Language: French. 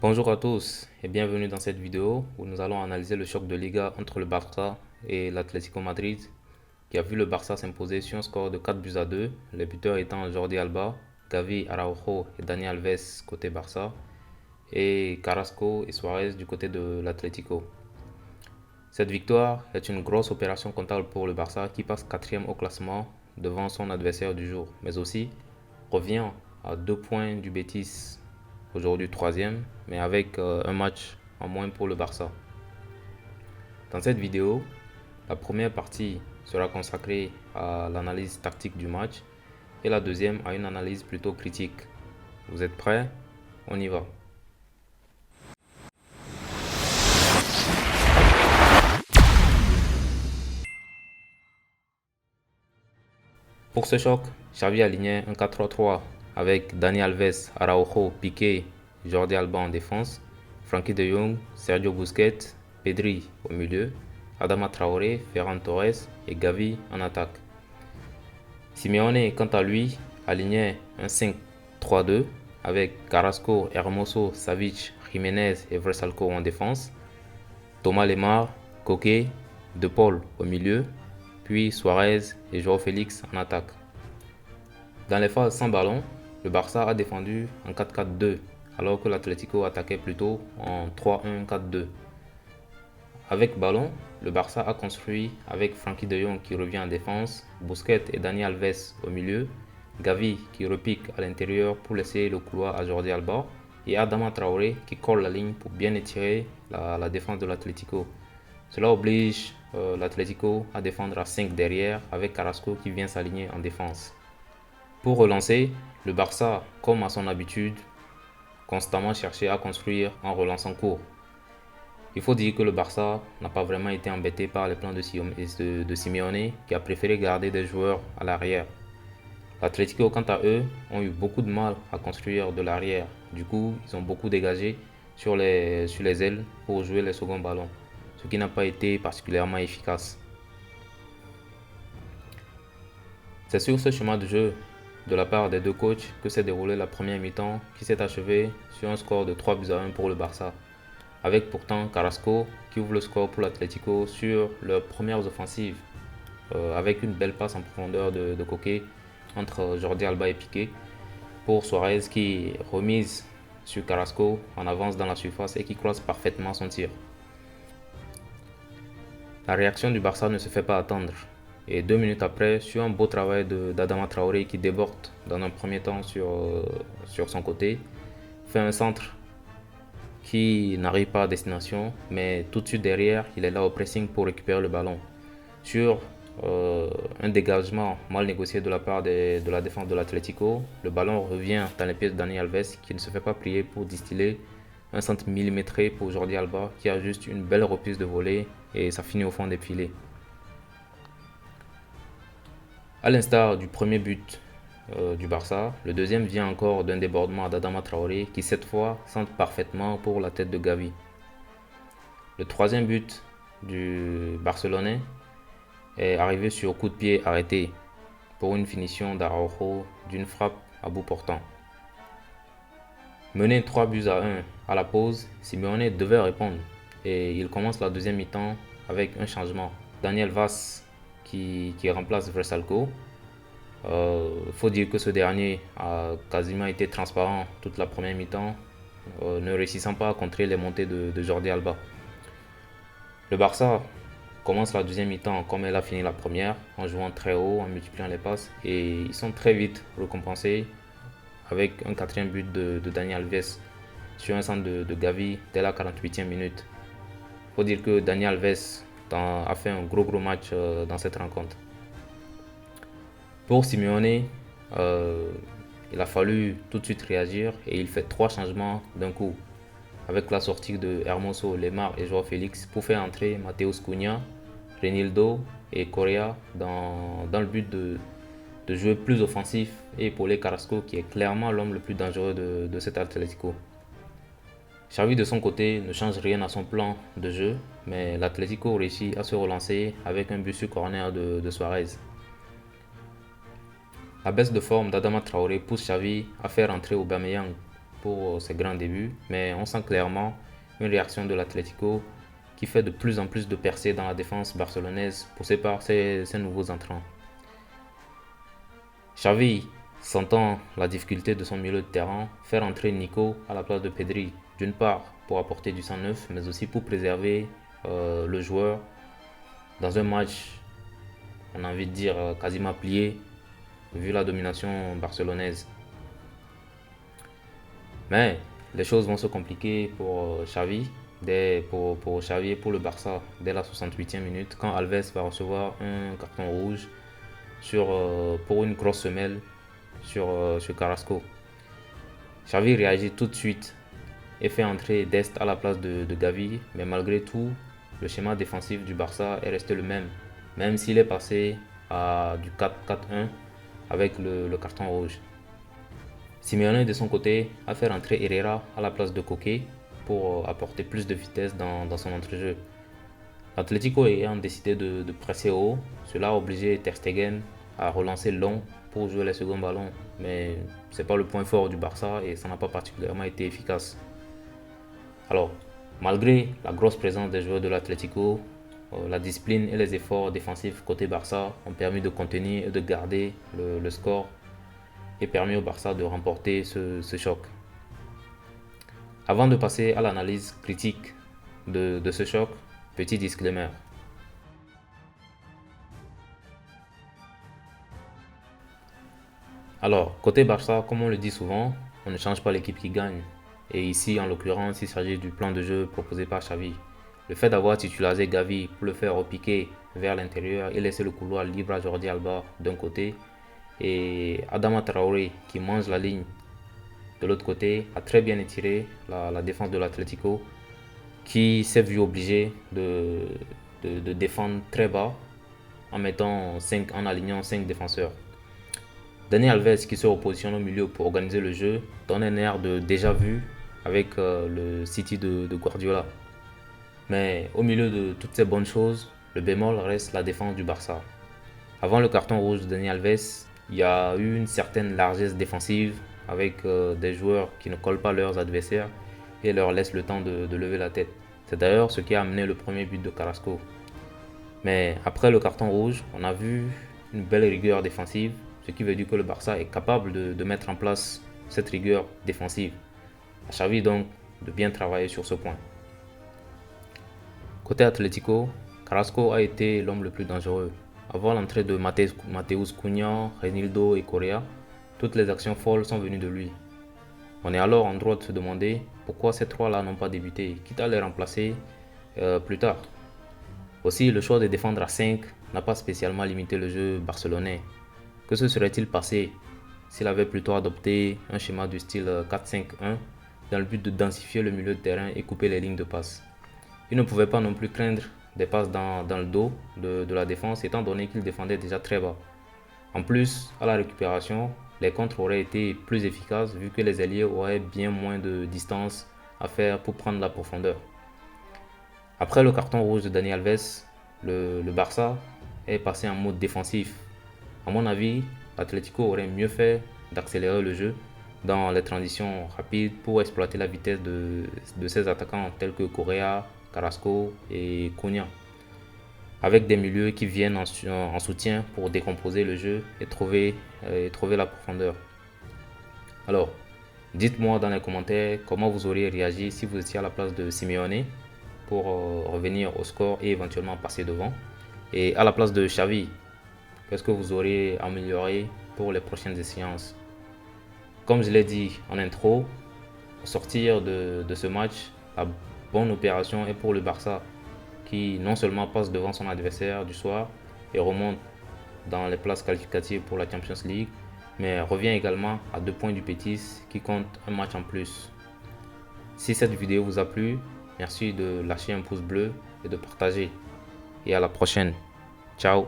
Bonjour à tous et bienvenue dans cette vidéo où nous allons analyser le choc de Liga entre le Barça et l'Atlético Madrid qui a vu le Barça s'imposer sur un score de 4 buts à 2, les buteurs étant Jordi Alba, Gavi, Araujo et Dani Alves côté Barça et Carrasco et Suarez du côté de l'Atlético. Cette victoire est une grosse opération comptable pour le Barça qui passe quatrième au classement devant son adversaire du jour, mais aussi revient à 2 points du Betis, aujourd'hui troisième, mais avec un match en moins pour le Barça. Dans cette vidéo, la première partie sera consacrée à l'analyse tactique du match et la deuxième à une analyse plutôt critique. Vous êtes prêts? On y va. Pour ce choc, Xavi alignait un 4-3-3 avec Dani Alves, Araujo, Piqué, Jordi Alba en défense, Frenkie de Jong, Sergio Busquets, Pedri au milieu, Adama Traoré, Ferran Torres et Gavi en attaque. Simeone, quant à lui, alignait un 5-3-2 avec Carrasco, Hermoso, Savic, Jiménez et Vrsaljko en défense, Thomas Lemar, Koke, De Paul au milieu, puis Suarez et João Félix en attaque. Dans les phases sans ballon, le Barça a défendu en 4-4-2 alors que l'Atlético attaquait plutôt en 3-1-4-2. Avec ballon, le Barça a construit avec Frenkie de Jong qui revient en défense, Busquets et Dani Alves au milieu, Gavi qui repique à l'intérieur pour laisser le couloir à Jordi Alba et Adama Traoré qui colle la ligne pour bien étirer la défense de l'Atlético. Cela oblige l'Atlético à défendre à 5 derrière avec Carrasco qui vient s'aligner en défense. Pour relancer, le Barça, comme à son habitude, constamment cherchait à construire en relançant court. Il faut dire que le Barça n'a pas vraiment été embêté par les plans de Simeone qui a préféré garder des joueurs à l'arrière. L'Atlético, quant à eux, ont eu beaucoup de mal à construire de l'arrière. Du coup, ils ont beaucoup dégagé sur les ailes pour jouer les seconds ballons, ce qui n'a pas été particulièrement efficace. C'est sur ce chemin de jeu de la part des deux coachs que s'est déroulée la première mi-temps qui s'est achevée sur un score de 3 buts à 1 pour le Barça, avec pourtant Carrasco qui ouvre le score pour l'Atlético sur leurs premières offensives, avec une belle passe en profondeur de Koke entre Jordi Alba et Piqué pour Suarez qui remise sur Carrasco en avance dans la surface et qui croise parfaitement son tir. La réaction du Barça ne se fait pas attendre. Et 2 minutes après, sur un beau travail d'Adama Traoré qui déborde dans un premier temps sur son côté, fait un centre qui n'arrive pas à destination, mais tout de suite derrière, il est là au pressing pour récupérer le ballon. Sur un dégagement mal négocié de la part de la défense de l'Atlético, le ballon revient dans les pieds de Dani Alves qui ne se fait pas prier pour distiller un centre millimétré pour Jordi Alba qui a juste une belle reprise de volée et ça finit au fond des filets. À l'instar du premier but du Barça, le deuxième vient encore d'un débordement d'Adama Traoré qui cette fois centre parfaitement pour la tête de Gavi. Le troisième but du Barcelonais est arrivé sur coup de pied arrêté pour une finition d'Araujo d'une frappe à bout portant. Mené 3 buts à 1 à la pause, Simeone devait répondre et il commence la deuxième mi-temps avec un changement. Daniel Vaz qui remplace Vrsaljko. Faut dire que ce dernier a quasiment été transparent toute la première mi-temps, ne réussissant pas à contrer les montées de Jordi Alba. Le Barça commence la deuxième mi-temps comme elle a fini la première, en jouant très haut, en multipliant les passes, et ils sont très vite récompensés avec un quatrième but de Dani Alves sur un centre de Gavi dès la 48e minute. Faut dire que Dani Alves a fait un gros match dans cette rencontre. Pour Simeone, il a fallu tout de suite réagir et il fait 3 changements d'un coup. Avec la sortie de Hermoso, Lemar et João Félix pour faire entrer Mateus Cunha, Renildo et Correa dans le but de jouer plus offensif et épauler Carrasco qui est clairement l'homme le plus dangereux de cet Atlético. Xavi de son côté ne change rien à son plan de jeu, mais l'Atlético réussit à se relancer avec un but sur corner de Suarez. La baisse de forme d'Adama Traoré pousse Xavi à faire entrer Aubameyang pour ses grands débuts, mais on sent clairement une réaction de l'Atlético qui fait de plus en plus de percées dans la défense barcelonaise poussée par ces nouveaux entrants. Xavi, sentant la difficulté de son milieu de terrain, fait rentrer Nico à la place de Pedri, d'une part pour apporter du sang neuf, mais aussi pour préserver le joueur dans un match, on a envie de dire, quasiment plié, vu la domination barcelonaise. Mais les choses vont se compliquer pour Xavi, pour Xavi et pour le Barça dès la 68e minute, quand Alves va recevoir un carton rouge pour une grosse semelle sur Carrasco. Xavi réagit tout de suite et fait entrer Dest à la place de Gavi, mais malgré tout, le schéma défensif du Barça est resté le même s'il est passé à du 4-4-1 avec le carton rouge. Simeone de son côté a fait rentrer Herrera à la place de Koke pour apporter plus de vitesse dans son entrejeu. L'Atlético ayant décidé de presser haut, cela a obligé Ter Stegen à relancer long pour jouer les seconds ballons, mais ce n'est pas le point fort du Barça et ça n'a pas particulièrement été efficace. Alors, malgré la grosse présence des joueurs de l'Atlético, la discipline et les efforts défensifs côté Barça ont permis de contenir et de garder le score et permis au Barça de remporter ce choc. Avant de passer à l'analyse critique de ce choc, petit disclaimer. Alors, côté Barça, comme on le dit souvent, on ne change pas l'équipe qui gagne. Et ici, en l'occurrence, il s'agit du plan de jeu proposé par Xavi. Le fait d'avoir titularisé Gavi pour le faire repiquer vers l'intérieur et laisser le couloir libre à Jordi Alba d'un côté et Adama Traoré qui mange la ligne de l'autre côté a très bien étiré la défense de l'Atlético qui s'est vu obligé de défendre très bas en alignant 5 défenseurs. Dani Alves qui se repositionne au milieu pour organiser le jeu donne un air de déjà vu avec le City de Guardiola. Mais au milieu de toutes ces bonnes choses, le bémol reste la défense du Barça. Avant le carton rouge de Dani Alves, il y a eu une certaine largesse défensive avec des joueurs qui ne collent pas leurs adversaires et leur laissent le temps de lever la tête. C'est d'ailleurs ce qui a amené le premier but de Carrasco. Mais après le carton rouge, on a vu une belle rigueur défensive, ce qui veut dire que le Barça est capable de mettre en place cette rigueur défensive. À Xavi donc de bien travailler sur ce point. Côté Atlético, Carrasco a été l'homme le plus dangereux. Avant l'entrée de Mateus Cunha, Reinildo et Correa, toutes les actions folles sont venues de lui. On est alors en droit de se demander pourquoi ces trois-là n'ont pas débuté, quitte à les remplacer plus tard. Aussi, le choix de défendre à 5 n'a pas spécialement limité le jeu barcelonais. Que se serait-il passé s'il avait plutôt adopté un schéma du style 4-5-1 dans le but de densifier le milieu de terrain et couper les lignes de passe? Il ne pouvait pas non plus craindre des passes dans le dos de la défense étant donné qu'il défendait déjà très bas. En plus, à la récupération, les contres auraient été plus efficaces vu que les alliés auraient bien moins de distance à faire pour prendre la profondeur. Après le carton rouge de Dani Alves, le Barça est passé en mode défensif. À mon avis, l'Atlético aurait mieux fait d'accélérer le jeu dans les transitions rapides pour exploiter la vitesse de ses attaquants tels que Correa, Carrasco et Cunha, avec des milieux qui viennent en soutien pour décomposer le jeu et trouver la profondeur. Alors, dites-moi dans les commentaires comment vous auriez réagi si vous étiez à la place de Simeone pour revenir au score et éventuellement passer devant. Et à la place de Xavi, qu'est-ce que vous auriez amélioré pour les prochaines séances? Comme je l'ai dit en intro, au sortir de ce match, la bonne opération est pour le Barça qui non seulement passe devant son adversaire du soir et remonte dans les places qualificatives pour la Champions League, mais revient également à 2 points du Betis qui compte un match en plus. Si cette vidéo vous a plu, merci de lâcher un pouce bleu et de partager. Et à la prochaine. Ciao.